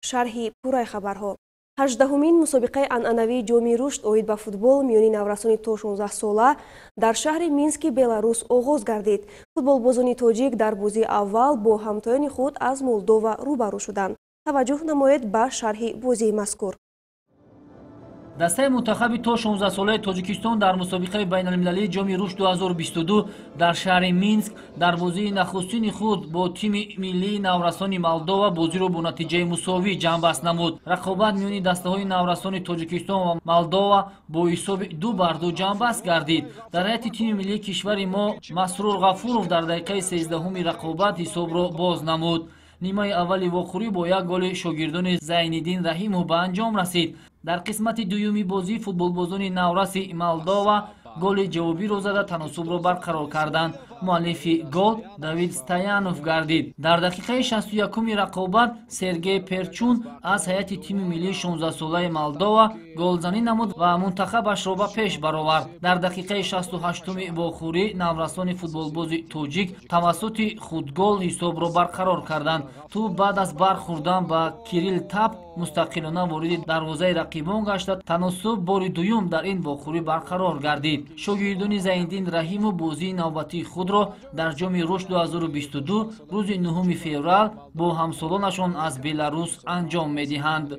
шарҳи пурраи хабарҳо. 18-умин мусобиқаи анъанавии ҷоми рушд оид ба футбол миёни наврасони то 16 сола дар шаҳри Мински, Беларус оғоз гардид. Футболбозони тоҷик дар бозии аввал бо ҳамтоёни худ аз Молдова рӯбарӯ шуданд. Таваҷҷӯҳ намоед ба шарҳи бозии мазкур. дастаи мунтахаби то 16 солаи Тоҷикистон дар мусобиқаи байналмилалии ҷоми рушд 2022 дар шаҳри Минск дар бозии нахустини худ бо тими миллии наврасони Молдова бозиро бо натиҷаи мусовӣ ҷамъбаст намуд. Рақобат миёни дастаҳои наврасони Тоҷикистон ва Молдова бо ҳисоби 2-2 ҷамъбаст гардид. Дар ҳайати тими миллии кишвари мо Масрур Ғафуров дар дақиқаи 13-уми рақобат ҳисобро боз намуд. нимаи аввали вохӯрӣ бо як голи шогирдони Зайниддин Раҳимов ба анҷом расид. дар қисмати дуюми бозӣ футболбозони навраси Молдова голи ҷавобиро зада таносубро барқарор карданд. муаллифи гол Давид Стоянов гардид. дар дақиқаи 61-уми рақобат Сергей Перчун аз ҳайати тими миллии 16-солаи Молдова голзанӣ намуд ва мунтахабашро ба пеш баровард. дар дақиқаи 68-уми вохӯрӣ наврасони футболбози тоҷик тавассути худгол ҳисобро барқарор карданд. ту баъд аз бархӯрдан ба Кирилл Тап мустақилона вориди дарвозаи рақибон гашта таносуб бори дуюм дар ин вохӯрӣ барқарор гардид. шогирдони Зайниддин Раҳимов бозии навбатии худро дар ҷоми рушд 2022 рӯзи 9 феврал бо ҳамсолонашон аз Беларус анҷом медиҳанд.